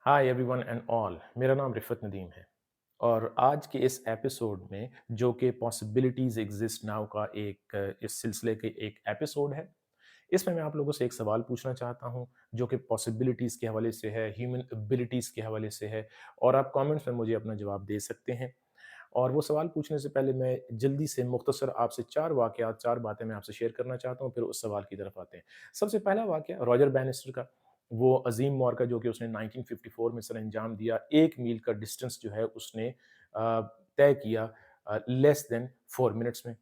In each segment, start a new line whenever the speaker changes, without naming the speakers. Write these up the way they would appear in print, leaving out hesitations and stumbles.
Hi everyone and all, मेरा नाम रिफ़त नदीम है और आज के इस एपिसोड में जो कि पॉसिबिलिटीज़ एग्जिस्ट नाउ का इस सिलसिले के एक एपिसोड है। इसमें मैं आप लोगों से एक सवाल पूछना चाहता हूं जो कि पॉसिबिलिटीज़ के हवाले से है, ह्यूमन एबिलिटीज़ के हवाले से है और आप कमेंट्स में मुझे अपना जवाब दे सकते हैं। और वो सवाल पूछने से पहले मैं जल्दी से मुख्तसर आपसे 4 वाक़यात, 4 बातें मैं आपसे शेयर करना चाहता हूँ, फिर उस सवाल की तरफ आते हैं। सबसे पहला वाक़या रॉजर बैनिस्टर का, वो अज़ीम मौर का जो कि उसने 1954 में सरअंजाम दिया। 1 मील का डिस्टेंस जो है उसने तय किया लेस देन 4 मिनट्स में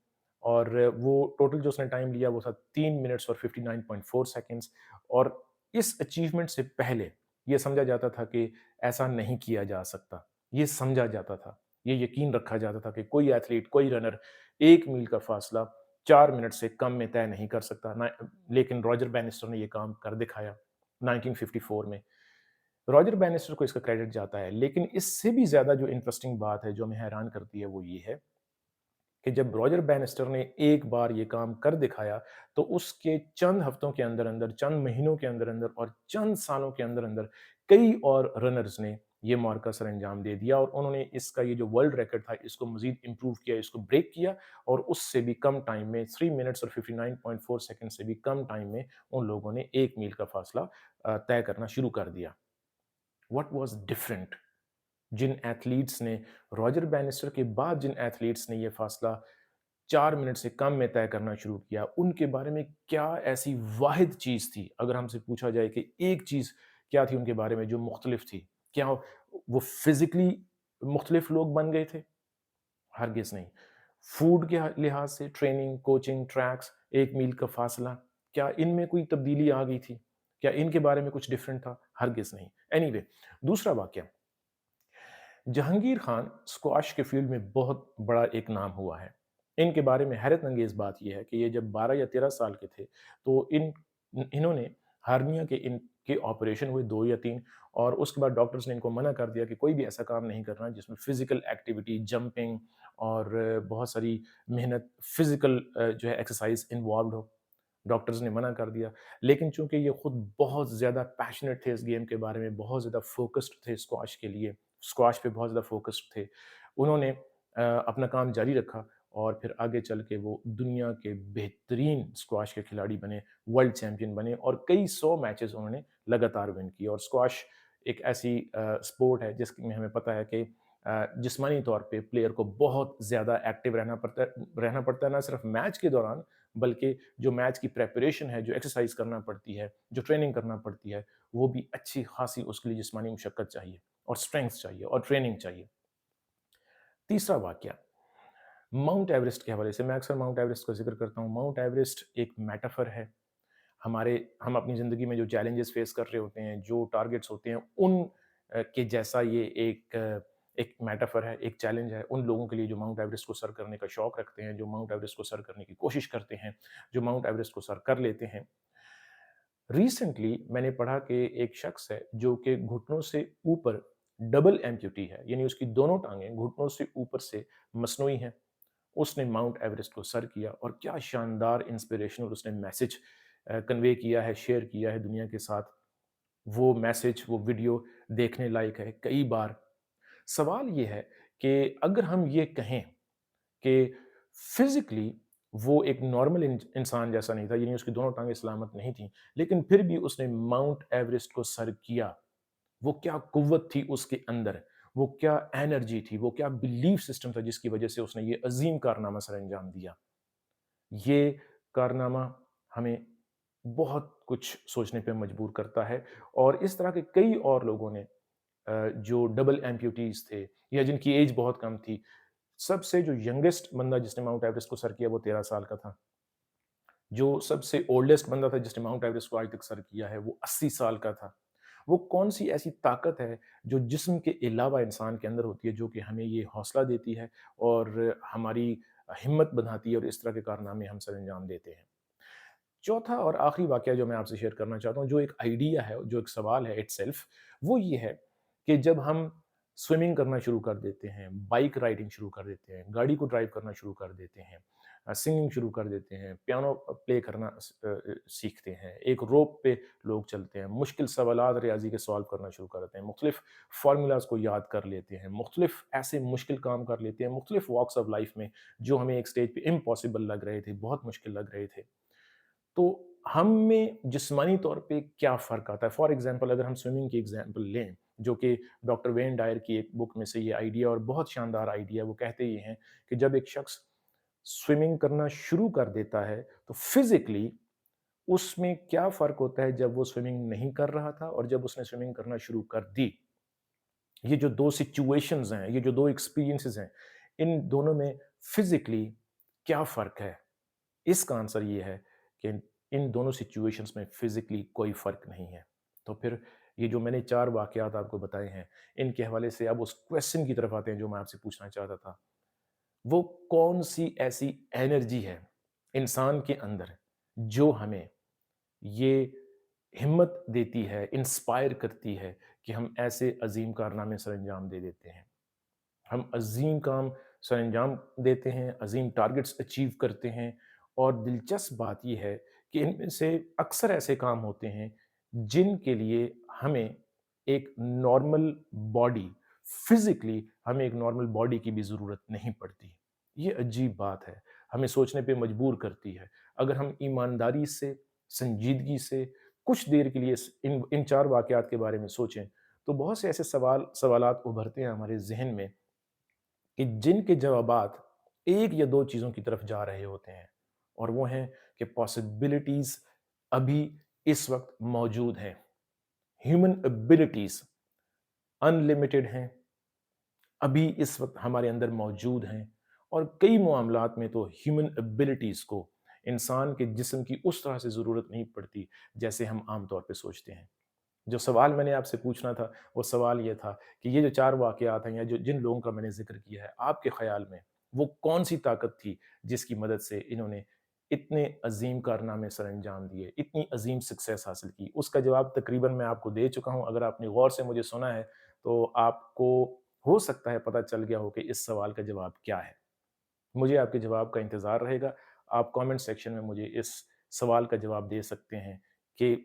और वो टोटल जो उसने टाइम लिया वो था 3 मिनट्स और 59.4 सेकंड्स। और इस अचीवमेंट से पहले ये समझा जाता था कि ऐसा नहीं किया जा सकता। ये समझा जाता था। ये यकीन रखा जाता था कि कोई एथलीट, कोई रनर 1 मील का फ़ासला 4 मिनट से कम में तय नहीं कर सकता ना। लेकिन रॉजर बैनिस्टर ने ये काम कर दिखाया 1954 में। रॉजर बैनिस्टर को इसका क्रेडिट जाता है, लेकिन इससे भी ज़्यादा जो इंटरेस्टिंग बात है, जो हमें हैरान करती है, वो ये है कि जब रॉजर बैनिस्टर ने एक बार ये काम कर दिखाया, तो उसके चंद हफ्तों के अंदर-अंदर, चंद महीनों के अंदर-अंदर और चंद सालों के अंदर-अंदर कई और रनर्स ने ये मार्का सरअंजाम दे दिया और उन्होंने इसका ये जो वर्ल्ड रिकॉर्ड था, इसको मज़ीद इम्प्रूव किया, इसको ब्रेक किया और उससे भी कम टाइम में 3 मिनट्स और 59.4 सेकंड से भी कम टाइम में उन लोगों ने 1 मील का फासला तय करना शुरू कर दिया। What was different? जिन एथलीट्स ने रॉजर बैनिस्टर के बाद जिन एथलीट्स ने ये फासला 4 मिनट से कम में तय करना शुरू किया, उनके बारे में क्या ऐसी वाहिद चीज़ थी? अगर हमसे पूछा जाए कि एक चीज़ क्या थी उनके बारे में जो मुख्तलिफ थी? क्या वो फिज़िकली मुख्तलिफ लोग बन गए थे? हरगिज़ नहीं। फूड के लिहाज से ट्रेनिंग, कोचिंग, ट्रैक्स, 1 मील का फासला, क्या इनमें कोई तब्दीली आ गई थी? क्या इनके बारे में कुछ डिफरेंट था? हरगिज़ नहीं। एनीवे, दूसरा वाक़या, जहांगीर खान स्क्वाश के फील्ड में बहुत बड़ा एक नाम हुआ है। इनके बारे में हैरत अंगेज़ बात ये है कि ये जब 12 या 13 साल के थे, तो इन्होंने हार्निया के इनके ऑपरेशन हुए 2 या 3 और उसके बाद डॉक्टर्स ने इनको मना कर दिया कि कोई भी ऐसा काम नहीं करना जिसमें फ़िज़िकल एक्टिविटी, जंपिंग और बहुत सारी मेहनत, फ़िज़िकल जो है एक्सरसाइज़ इन्वॉल्व्ड हो। डॉक्टर्स ने मना कर दिया। लेकिन चूँकि ये खुद बहुत ज़्यादा पैशनेट थे इस गेम के बारे में, बहुत ज़्यादा फ़ोकस्ड थे स्क्वाश के लिए, स्क्वाश पे बहुत ज़्यादा फ़ोकस्ड थे। उन्होंने अपना काम जारी रखा और फिर आगे चल के वो दुनिया के बेहतरीन स्क्वाश के खिलाड़ी बने, वर्ल्ड चैंपियन बने और कई 100 मैचेज़ उन्होंने लगातार विन किए। और स्क्वाश एक ऐसी स्पोर्ट है जिसमें हमें पता है कि जिस्मानी तौर पे प्लेयर को बहुत ज़्यादा एक्टिव रहना पड़ता है ना सिर्फ़ मैच के दौरान, बल्कि जो मैच की प्रिपरेशन है, जो एक्सरसाइज़ करना पड़ती है, जो ट्रेनिंग करना पड़ती है, वो भी अच्छी खासी उसके लिए जिस्मानी मशक्कत चाहिए और स्ट्रेंथ चाहिए और ट्रेनिंग चाहिए। तीसरा वाक़या, माउंट एवरेस्ट के हवाले से मैं अक्सर माउंट एवरेस्ट का ज़िक्र करता हूँ। माउंट एवरेस्ट एक मेटाफ़र है। हमारे हम अपनी ज़िंदगी में जो चैलेंजेस फ़ेस कर रहे होते हैं, जो टारगेट्स होते हैं, उन के जैसा ये एक मेटाफ़र है, एक चैलेंज है उन लोगों के लिए जो माउंट एवरेस्ट को सर करने का शौक रखते हैं, जो माउंट एवरेस्ट को सर करने की कोशिश करते हैं, जो माउंट एवरेस्ट को सर कर लेते हैं। रिसेंटली मैंने पढ़ा कि एक शख्स है जो कि घुटनों से ऊपर डबल एम्पूटी है, यानी उसकी दोनों टाँगें घुटनों से ऊपर से मसनूई हैं। उसने माउंट एवरेस्ट को सर किया और क्या शानदार इंस्पिरेशनल उसने मैसेज कन्वे किया है, शेयर किया है दुनिया के साथ। वो मैसेज, वो वीडियो देखने लायक है कई बार। सवाल ये है कि अगर हम ये कहें कि फिज़िकली वो एक नॉर्मल इंसान जैसा नहीं था, यानी उसकी दोनों टाँगें सलामत नहीं थीं, लेकिन फिर भी उसने माउंट एवरेस्ट को सर किया। वो क्या कुव्वत थी उसके अंदर, वो क्या एनर्जी थी, वो क्या बिलीफ सिस्टम था जिसकी वजह से उसने ये अज़ीम कारनामा सरअंजाम दिया। ये कारनामा हमें बहुत कुछ सोचने पे मजबूर करता है और इस तरह के कई और लोगों ने जो डबल एम्पूटीज़ थे या जिनकी एज बहुत कम थी, सबसे जो यंगेस्ट बंदा जिसने माउंट एवरेस्ट को सर किया वो 13 साल का था। जो सबसे ओल्डेस्ट बंदा था जिसने माउंट एवरेस्ट को आज तक सर किया है वो 80 साल का था। वो कौन-सी ऐसी ताकत है जो जिस्म के अलावा इंसान के अंदर होती है जो कि हमें ये हौसला देती है और हमारी हिम्मत बँधाती है और इस तरह के कारनामे हम सरअंजाम देते हैं। चौथा और आखिरी वाक़या जो मैं आपसे शेयर करना चाहता हूँ, जो एक आइडिया है, जो एक सवाल है इटसेल्फ, वो ये है कि जब हम स्विमिंग करना शुरू कर देते हैं, बाइक राइडिंग शुरू कर देते हैं, गाड़ी को ड्राइव करना शुरू कर देते हैं, सिंगिंग शुरू कर देते हैं, पियानो प्ले करना सीखते हैं, एक रोप पे लोग चलते हैं, मुश्किल सवालात रियाज़ी के सॉल्व करना शुरू कर देते हैं, मुख्तलिफ़ फ़ॉर्मूलाज़ को याद कर लेते हैं, मुख्तलिफ़ ऐसे मुश्किल काम कर लेते हैं, मुख्तलिफ़ वॉक्स ऑफ लाइफ़ में जो हमें एक स्टेज पे इम्पॉसिबल लग रहे थे, बहुत मुश्किल लग रहे थे। तो हम में जिस्मानी तौर पे क्या फ़र्क आता है? फॉर एग्ज़ाम्पल अगर हम स्विमिंग की एग्ज़ाम्पल लें, जो कि डॉक्टर वेन डायर की एक बुक में से ये आइडिया और बहुत शानदार आइडिया है, वो कहते ये हैं कि जब एक शख्स स्विमिंग करना शुरू कर देता है, तो फ़िज़िकली उसमें क्या फ़र्क होता है जब वो स्विमिंग नहीं कर रहा था और जब उसने स्विमिंग करना शुरू कर दी। ये जो 2 सिचुएशंस हैं, ये जो 2 एक्सपीरियंसेस हैं, इन दोनों में फ़िज़िकली क्या फ़र्क है? इसका आंसर ये है कि इन दोनों सिचुएशंस में फिज़िकली कोई फ़र्क नहीं है। तो फिर ये जो मैंने 4 वाक़यात आपको बताए हैं, इनके हवाले से अब उस क्वेश्चन की तरफ आते हैं जो मैं आपसे पूछना चाहता था। वो कौन-सी ऐसी एनर्जी है इंसान के अंदर जो हमें ये हिम्मत देती है, इंस्पायर करती है कि हम ऐसे अज़ीम कारनामे सरअंजाम दे देते हैं? हम अज़ीम काम सरअंजाम देते हैं, अज़ीम टारगेट्स अचीव करते हैं और दिलचस्प बात ये है कि इनमें से अक्सर ऐसे काम होते हैं जिनके लिए हमें एक नॉर्मल बॉडी फिज़िकली हमें एक नॉर्मल बॉडी की भी ज़रूरत नहीं पड़ती। ये अजीब बात है, हमें सोचने पे मजबूर करती है। अगर हम ईमानदारी से, संजीदगी से कुछ देर के लिए इन इन 4 वाक़यात के बारे में सोचें, तो बहुत से ऐसे सवालात उभरते हैं हमारे ज़हन में कि जिनके जवाबात एक या 2 चीज़ों की तरफ जा रहे होते हैं और वो हैं कि पॉसिबिलिटीज़ अभी इस वक़्त मौजूद हैं। ह्यूमन एबिलिटीज़ अनलिमिटेड हैं, अभी इस वक़्त हमारे अंदर मौजूद हैं और कई मामलात में तो ह्यूमन एबिलिटीज़ को इंसान के जिस्म की उस तरह से ज़रूरत नहीं पड़ती, जैसे हम आम तौर पे सोचते हैं। जो सवाल मैंने आपसे पूछना था, वो सवाल ये था कि ये जो 4 वाक़यात हैं या जो जिन लोगों का मैंने ज़िक्र किया है, आपके ख़्याल में वो कौन-सी ताकत थी जिसकी मदद से इन्होंने इतने अज़ीम कारनामे सरअंजाम दिए, इतनी अज़ीम सक्सेस हासिल की? उसका जवाब तकरीबन मैं आपको दे चुका हूँ। अगर आपने गौर से मुझे सुना है, तो आपको हो सकता है पता चल गया हो कि इस सवाल का जवाब क्या है। मुझे आपके जवाब का इंतज़ार रहेगा। आप कमेंट सेक्शन में मुझे इस सवाल का जवाब दे सकते हैं कि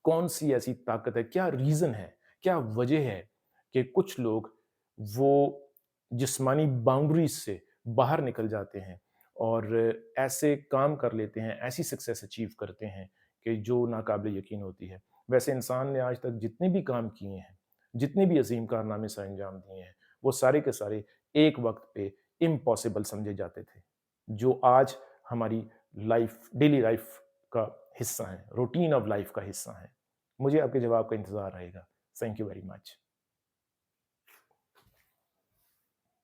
कौन-सी ऐसी ताकत है, क्या रीज़न है, क्या वजह है कि कुछ लोग वो जिस्मानी बाउंड्रीज़ से बाहर निकल जाते हैं और ऐसे काम कर लेते हैं, ऐसी सक्सेस अचीव करते हैं कि जो नाकाबिल यकीन होती है। वैसे इंसान ने आज तक जितने भी काम किए हैं, जितने भी अज़ीम कारनामे सरअंजाम दिए हैं, वो सारे के सारे एक वक़्त पे इम्पॉसिबल समझे जाते थे, जो आज हमारी डेली लाइफ़ का हिस्सा हैं, रूटीन ऑफ लाइफ़ का हिस्सा हैं। मुझे आपके जवाब का इंतज़ार रहेगा। Thank you very much.